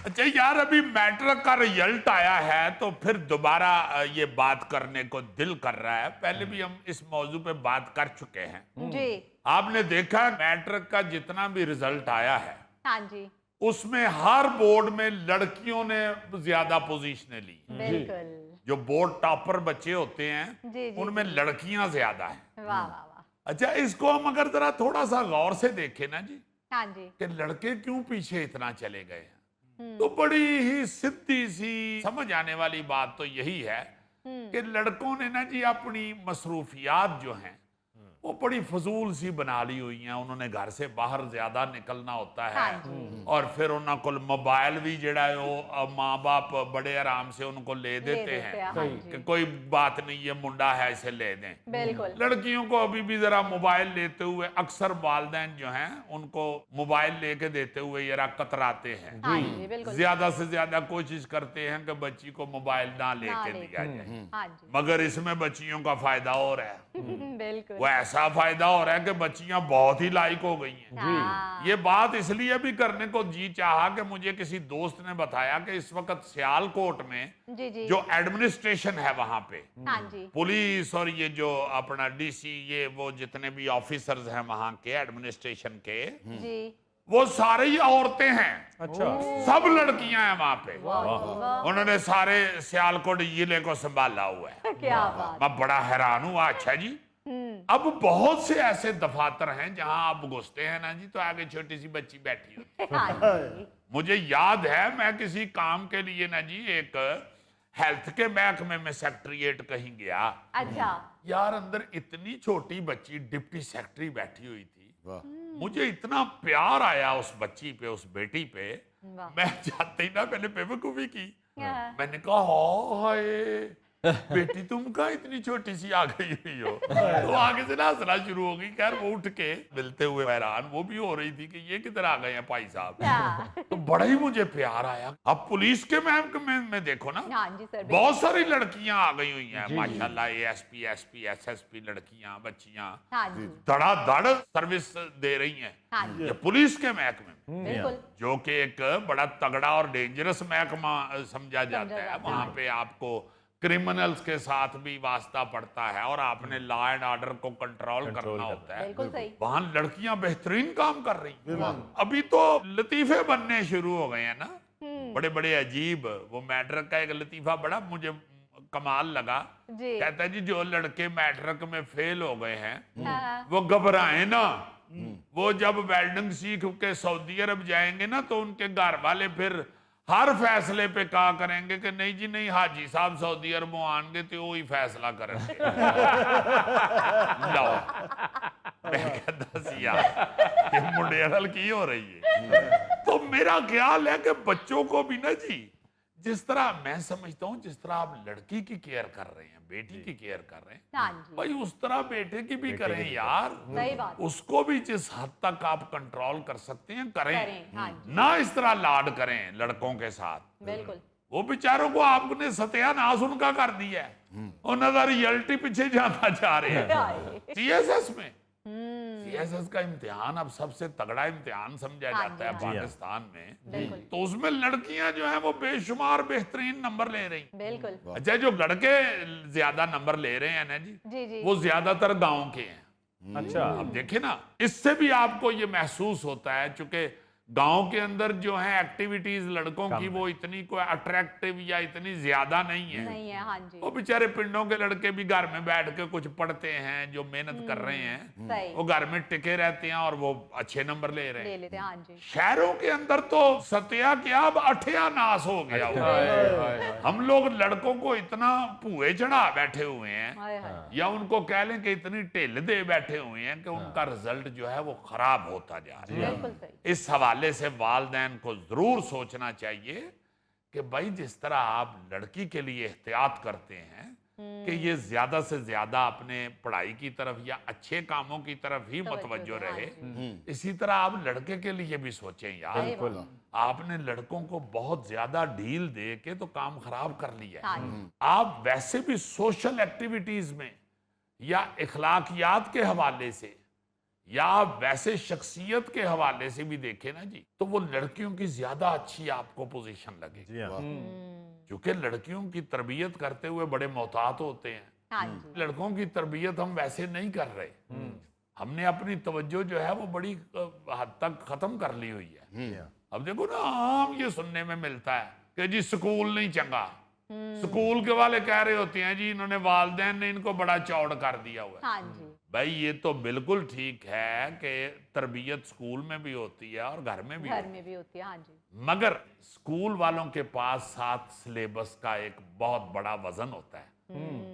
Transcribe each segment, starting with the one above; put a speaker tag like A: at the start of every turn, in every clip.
A: अच्छा यार, अभी मैट्रिक का रिजल्ट आया है तो फिर दोबारा ये बात करने को दिल कर रहा है। पहले भी हम इस मौजू पे बात कर चुके हैं।
B: जी।
A: आपने देखा मैट्रिक का जितना भी रिजल्ट आया है
B: हाँ जी।
A: उसमें हर बोर्ड में लड़कियों ने ज्यादा पोजीशनें ली।
B: बिल्कुल।
A: जो बोर्ड टॉपर बच्चे होते हैं
B: जी, जी,
A: उनमें लड़कियां ज्यादा हैं।
B: वाह वाह वाह।
A: अच्छा, इसको हम अगर जरा थोड़ा सा गौर से देखें ना जी,
B: हाँ जी।
A: कि लड़के क्यों पीछे इतना चले गए हैं, तो बड़ी ही सीधी सी समझ आने वाली बात तो यही है कि लड़कों ने ना जी अपनी मसरूफियात जो हैं वो बड़ी फजूल सी बना ली हुई हैं। उन्होंने घर से बाहर ज्यादा निकलना होता है
B: हाँ जी।
A: और फिर उन्होंने को मोबाइल भी जड़ा है वो माँ बाप बड़े आराम से उनको ले देते हैं
B: हाँ जी।
A: कि कोई बात नहीं, ये मुंडा है इसे ले दें।
B: बिल्कुल।
A: लड़कियों को अभी भी जरा मोबाइल लेते हुए अक्सर वालिदैन जो हैं उनको मोबाइल लेके देते हुए जरा कतराते हैं।
B: हाँ जी बिल्कुल।
A: ज्यादा से ज्यादा कोशिश करते हैं कि बच्ची को मोबाइल ना
B: ना
A: लेके
B: लेके।
A: दिया जाए,
B: हाँ जी।
A: मगर इसमें बच्चियों का फायदा हो रहा है।
B: बिल्कुल।
A: वो ऐसा फायदा हो रहा है कि बच्चियां बहुत ही लायक हो गई हैं।
B: हाँ।
A: ये बात इसलिए भी करने को जी चाहा कि मुझे किसी दोस्त ने बताया कि इस वक्त सियालकोट में
B: जी जी।
A: जो एडमिनिस्ट्रेशन है वहां पे
B: हाँ जी।
A: पुलिस और ये जो अपना डीसी, ये वो जितने भी ऑफिसर्स हैं वहां के एडमिनिस्ट्रेशन के,
B: जी।
A: वो सारे ही औरतें हैं।
C: अच्छा।
A: सब लड़कियां हैं वहां पे।
B: वाह वाह।
A: उन्होंने सारे सियालकोट जिले को संभाला हुआ है।
B: क्या बात।
A: मैं बड़ा हैरान हूँ। अच्छा जी, अब बहुत से ऐसे दफातर हैं जहां आप घुसते हैं ना जी तो आगे छोटी सी बच्ची बैठी होती है।
B: हाँ जी।
A: मुझे याद है मैं किसी काम के लिए ना जी एक हेल्थ के महकमे में सेक्रेटरीट कहीं गया।
B: अच्छा।
A: यार अंदर इतनी छोटी बच्ची डिप्टी सेक्रेटरी बैठी हुई थी। मुझे इतना प्यार आया उस बच्ची पे, उस बेटी पे।
B: वाह।
A: मैं जाते ही ना पहले बेवकूफी की।
B: हाँ।
A: मैंने कहा हाय बेटी तुम कहाँ इतनी छोटी सी आ गई हुई हो। तो आगे से ना हंसना शुरू हो गई। खैर वो उठ के मिलते हुए हैरान वो भी हो रही थी कि ये किधर आ गए हैं भाई साहब।
B: हाँ।
A: तो बड़ा ही मुझे प्यार आया। अब पुलिस के महकमे में देखो ना,
B: हाँ जी सर।
A: बहुत सारी लड़कियां आ गई हुई हैं माशाल्लाह। एएसपी, एसपी, एसएसपी लड़कियां, बच्चियां
B: हाँ जी।
A: धड़ाधड़ सर्विस दे रही हैं।
B: हाँ जी।
A: ये पुलिस के महकमे में,
B: बिल्कुल।
A: जो कि एक बड़ा तगड़ा और डेंजरस महकमा समझा जाता है।
B: जाता
A: वहां
B: है।
A: पे आपको क्रिमिनल्स के साथ भी वास्ता पड़ता है और आपने लॉ एंड ऑर्डर को कंट्रोल करना होता है।
B: बिल्कुल सही।
A: वहां लड़कियां बेहतरीन काम कर रही हैं। अभी तो लतीफे बनने शुरू हो गए हैं ना, बड़े बड़े अजीब। वो मैट्रिक का एक लतीफा बड़ा मुझे कमाल लगा।
B: जी।
A: कहता है जी जो लड़के मैट्रिक में फेल हो गए हैं
B: हाँ।
A: वो घबराए ना। वो जब वेल्डिंग सीख के सऊदी अरब जाएंगे ना तो उनके घर वाले फिर हर फैसले पे कहा करेंगे कि नहीं जी नहीं, हाजी साहब सऊदी अरबों आएंगे तो वो ही फैसला करेंगे। लो मैं कहता सी यार ये मुंडे हल की हो रही है। तो मेरा ख्याल है कि बच्चों को भी ना जी, जिस तरह मैं समझता हूँ जिस तरह आप लड़की की केयर कर रहे हैं, बेटी की केयर कर रहे हैं,
B: हाँ जी।
A: भाई उस तरह बेटे की भी करें यार।
B: सही बात।
A: उसको भी जिस हद तक आप कंट्रोल कर सकते हैं करें।
B: करें। हाँ जी।
A: ना इस तरह लाड करें लड़कों के साथ।
B: बिल्कुल।
A: वो बेचारों को आपने सत्यानाश उनका कर दिया है। उन्होंने रियलिटी पीछे जाता जा रहे हैं। सीएसएस में सीएसएस का इम्तिहान अब सबसे तगड़ा इम्तिहान समझा
B: हाँ
A: जाता है
B: जी, हाँ।
A: पाकिस्तान में।
B: बिल्कुल।
A: तो उसमें लड़कियां जो हैं वो बेशुमार बेहतरीन नंबर ले रही।
B: बिल्कुल।
A: अच्छा, जो लड़के ज्यादा नंबर ले रहे हैं ना जी,
B: जी जी।
A: वो ज्यादातर गांव के हैं।
C: अच्छा।
A: अब देखिए ना, इससे भी आपको ये महसूस होता है चूंकि गांव के अंदर जो है एक्टिविटीज लड़कों की वो इतनी कोई अट्रैक्टिव या इतनी ज्यादा नहीं है।
B: नहीं है। हाँ जी।
A: वो बेचारे पिंडों के लड़के भी घर में बैठ के कुछ पढ़ते हैं, जो मेहनत कर रहे हैं
B: सही।
A: वो घर में टिके रहते हैं और वो अच्छे नंबर ले रहे
B: ले
A: हैं।
B: लेते हैं। हाँ जी।
A: शहरों के अंदर तो सत्या क्या अब अठयानाश हो गया हुआ। हम लोग लड़कों को इतना पुए चढ़ा बैठे हुए हैं
B: हाय हाय।
A: या उनको कह लें कि इतनी ढिल दे बैठे हुए हैं कि उनका रिजल्ट जो है वो खराब होता जा रहा है।
B: बिल्कुल सही।
A: इस हवाले से वालिदैन को जरूर सोचना चाहिए कि भाई जिस तरह आप लड़की के लिए एहतियात करते हैं कि ये ज्यादा से ज्यादा अपने पढ़ाई की तरफ या अच्छे कामों की तरफ ही मुतवज्जो
B: हाँ
A: रहे,
B: जी।
A: इसी तरह आप लड़के के लिए भी सोचें यार।
B: बिल्कुल।
A: आपने लड़कों को बहुत ज्यादा ढील दे के तो काम खराब कर लिया है।
B: हाँ जी।
A: आप वैसे भी सोशल एक्टिविटीज में या इखलाकियात के हवाले से या वैसे शख्सियत के हवाले से भी देखें ना जी, तो वो लड़कियों की ज्यादा अच्छी आपको पोजीशन लगेगी।
C: जी हाँ।
A: क्योंकि लड़कियों की तरबियत करते हुए बड़े मोहतात होते हैं,
B: हाँ जी।
A: लड़कों की तरबियत हम वैसे नहीं कर रहे। हमने अपनी तवज्जो जो है वो बड़ी हद तक खत्म कर ली हुई है।
C: जी हाँ।
A: अब देखो ना, आम ये सुनने में मिलता है कि जी स्कूल नहीं चंगा, स्कूल के वाले कह रहे होते हैं जी इन्होंने वालदैन ने इनको बड़ा चौड़ कर दिया हुआ है।
B: हाँ जी।
A: भाई ये तो बिल्कुल ठीक है कि तरबियत स्कूल में भी होती है और घर में भी
B: घर
A: होती
B: में भी होती है। हाँ जी।
A: है, मगर स्कूल वालों के पास साथ सिलेबस का एक बहुत बड़ा वजन होता है।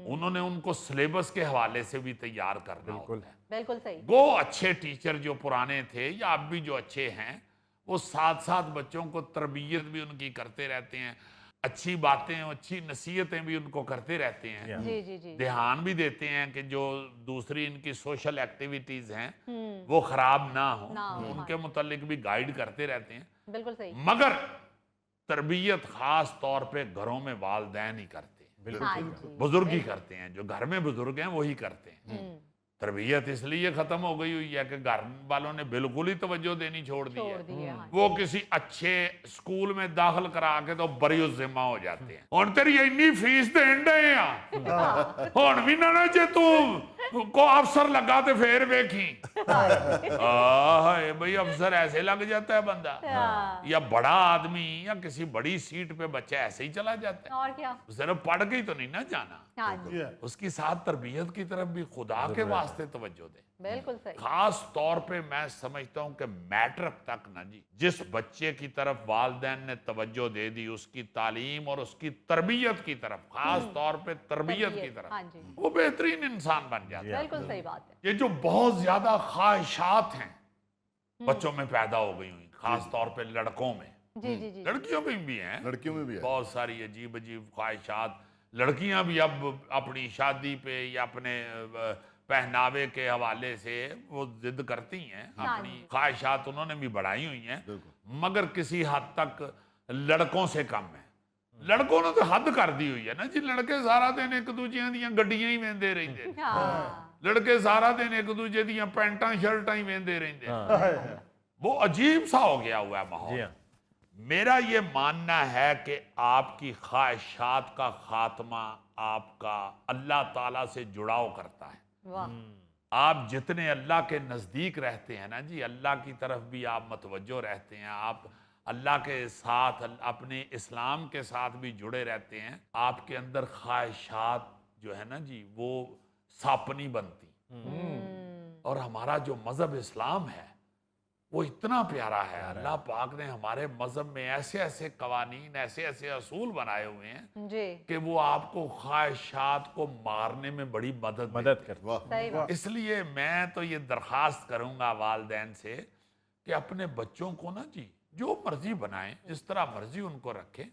A: उन्होंने उनको सिलेबस के हवाले से भी तैयार करना होता है।
B: बिल्कुल सही।
A: वो अच्छे टीचर जो पुराने थे या अब भी जो अच्छे हैं, वो साथ साथ बच्चों को तरबियत भी उनकी करते रहते हैं, अच्छी बातें अच्छी नसीहतें भी उनको करते रहते हैं,
B: जी जी जी।
A: ध्यान भी देते हैं कि जो दूसरी इनकी सोशल एक्टिविटीज हैं वो खराब ना हो,
B: ना हो,
A: उनके मुतालिक भी गाइड करते रहते हैं।
B: बिल्कुल सही।
A: मगर तरबियत खास तौर पे घरों में वालदैन ही करते हैं,
B: हाँ जी।
A: बुजुर्ग ही करते हैं, जो घर में बुजुर्ग हैं वही करते हैं। तरबियत इसलिए खत्म हो गई हुई है कि घर वालों ने बिल्कुल ही तवज्जो देनी छोड़ दी
B: छोड़
A: है।
B: दी है। हाँ
A: वो किसी अच्छे स्कूल में दाखिल करा के तो बरी जिम्मा हो जाते हैं। और तेरी इन्नी फीस देन डे हुण भी ना जे तू को अफसर लगा तो फिर वेखी भाई अफसर ऐसे लग जाता है बंदा,
B: हाँ।
A: या बड़ा आदमी या किसी बड़ी सीट पे बच्चा ऐसे ही चला जाता है।
B: और क्या।
A: सिर्फ पढ़ के ही तो नहीं ना जाना,
B: हाँ जी।
A: उसकी साथ तरबियत की तरफ भी खुदा के वास्ते तवज्जो दे।
B: बिल्कुल सही।
A: खास तौर पे मैं समझता हूं कि मैट्रिक तक ना जी, जिस बच्चे की तरफ वालदैन ने तवज्जो दे दी, उसकी तालीम और उसकी तरबियत की तरफ, खास तौर पे तरबियत की
B: तरबियत,
A: तरफ,
B: हाँ जी।
A: वो बेहतरीन इंसान बन जाता है।
B: बिल्कुल सही बात है।
A: ये जो बहुत ज्यादा ख्वाहिशात हैं बच्चों में पैदा हो गई हुई, खास तौर पे लड़कों में,
B: जी जी जी।
A: लड़कियों में भी हैं,
C: लड़कियों में भी है।
A: बहुत सारी अजीब अजीब ख्वाहिशात। लड़कियां भी अब अपनी शादी पे या अपने पहनावे के हवाले से वो जिद करती हैं,
B: हाँ
A: अपनी
B: जी।
A: ख्वाहिशात उन्होंने भी बढ़ाई हुई हैं,
C: बिल्कुल।
A: मगर किसी हद तक लड़कों से कम है। लड़कों ने तो हद कर दी हुई है ना जी, लड़के सारा दिन एक दूजे ਦੀਆਂ ਗੱਡੀਆਂ ਹੀ ਵੇਂਦੇ ਰਹਿੰਦੇ ਨੇ,
B: हाँ।
A: लड़के सारा दिन एक दूजे ਦੀਆਂ ਪੈਂਟਾਂ ਸ਼ਰਟਾਂ ਹੀ ਵੇਂਦੇ ਰਹਿੰਦੇ ਨੇ। वो अजीब सा हो गया हुआ है
C: जी
A: माहौल।
C: हाँ।
A: मेरा ये मानना है कि आपकी ख्वाहिशात का खात्मा आपका अल्लाह ताला से जुड़ाव करता है।
B: वाह।
A: आप जितने अल्लाह के नज़दीक रहते हैं ना जी, अल्लाह की तरफ भी आप मतवज्जो रहते हैं, आप अल्लाह के साथ अपने इस्लाम के साथ भी जुड़े रहते हैं, आपके अंदर ख्वाहिशात जो है ना जी वो सापनी बनती। और हमारा जो मज़हब इस्लाम है वो इतना प्यारा है। अल्लाह पाक ने हमारे मज़हब में ऐसे ऐसे कवानीन, ऐसे ऐसे असूल बनाए हुए हैं
B: जी।
A: कि वो आपको ख्वाहिशात को मारने में बड़ी मदद
C: मदद कर।
B: सही बात।
A: इसलिए मैं तो ये दरख्वास्त करूंगा वालदैन से कि अपने बच्चों को ना जी जो मर्जी बनाएं, जिस तरह मर्जी उनको रखें,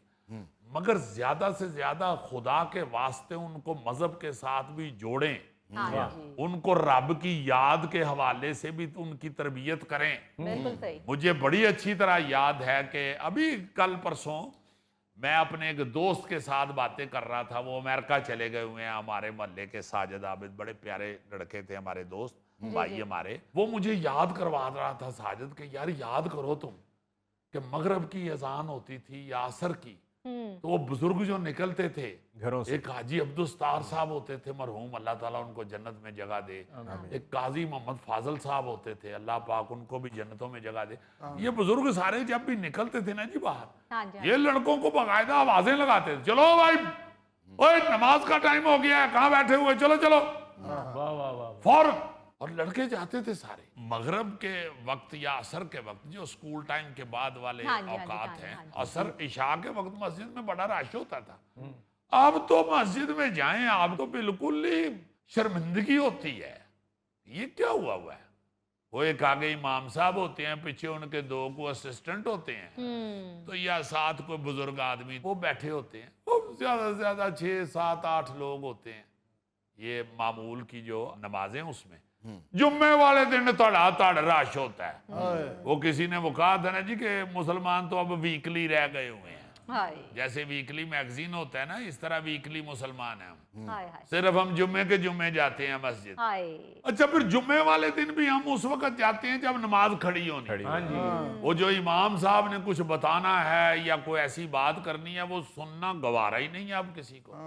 A: मगर ज्यादा से ज्यादा खुदा के वास्ते उनको मजहब के साथ भी जोड़ें,
B: हाँ जी।
A: उनको रब की याद के हवाले से भी उनकी तरबियत करें।
B: बिल्कुल सही।
A: मुझे बड़ी अच्छी तरह याद है कि अभी कल परसों मैं अपने एक दोस्त के साथ बातें कर रहा था, वो अमेरिका चले गए हुए हैं, हमारे मोहल्ले के साजिद आबिद, बड़े प्यारे लड़के थे हमारे दोस्त, भाई हमारे। वो मुझे याद करवा रहा था साजिद के, यार याद करो तुम कि मगरब की अजान होती थी या असर की, तो वो बुजुर्ग जो निकलते थे
C: घरों से।
A: एक हाजी अब्दुस्तार साहब होते थे मरहूम, अल्लाह ताला उनको जन्नत में जगह दे, एक काजी मोहम्मद फाजल साहब होते थे, अल्लाह पाक उनको भी जन्नतों में जगह दे। ये बुजुर्ग सारे जब भी निकलते थे ना जी बाहर,
B: हाँ जी।
A: ये लड़कों को बाकायदा आवाजें लगाते थे, चलो भाई ओए नमाज का टाइम हो गया है, कहाँ बैठे हुए, चलो चलो
C: वाह वाह वाह।
A: फौरन। और लड़के जाते थे सारे। मगरब के वक्त या असर के वक्त, जो स्कूल टाइम के बाद वाले
B: हाँ जी, हाँ जी,
A: औकात
B: हाँ जी,
A: हैं,
B: हाँ जी।
A: असर इशा के वक्त मस्जिद में बड़ा रश होता था। अब तो मस्जिद में जाएं आप तो बिल्कुल ही शर्मिंदगी होती है, ये क्या हुआ है। वो एक आगे इमाम साहब होते हैं, पीछे उनके दो को असिस्टेंट होते हैं, तो या साथ कोई बुजुर्ग आदमी वो बैठे होते हैं, वो ज्यादा से ज्यादा 6, 7, 8 लोग होते हैं। ये मामूल की जो नमाजें उसमें जुम्मे वाले दिन तड़ रश होता है। वो किसी ने वो कहा था ना जी कि मुसलमान तो अब वीकली रह गए हुए हैं,
B: हाय
A: जैसे वीकली मैगजीन होता है ना, इस तरह वीकली मुसलमान है हम।
B: हाय हाय
A: सिर्फ हम जुम्मे के जुम्मे जाते हैं मस्जिद।
B: हाय।
A: अच्छा, फिर जुम्मे वाले दिन भी हम उस वक्त जाते हैं जब नमाज खड़ी होनी।
C: हाँ जी।
A: वो जो इमाम साहब ने कुछ बताना है या कोई ऐसी बात करनी है, वो सुनना गवारा ही नहीं है अब किसी को।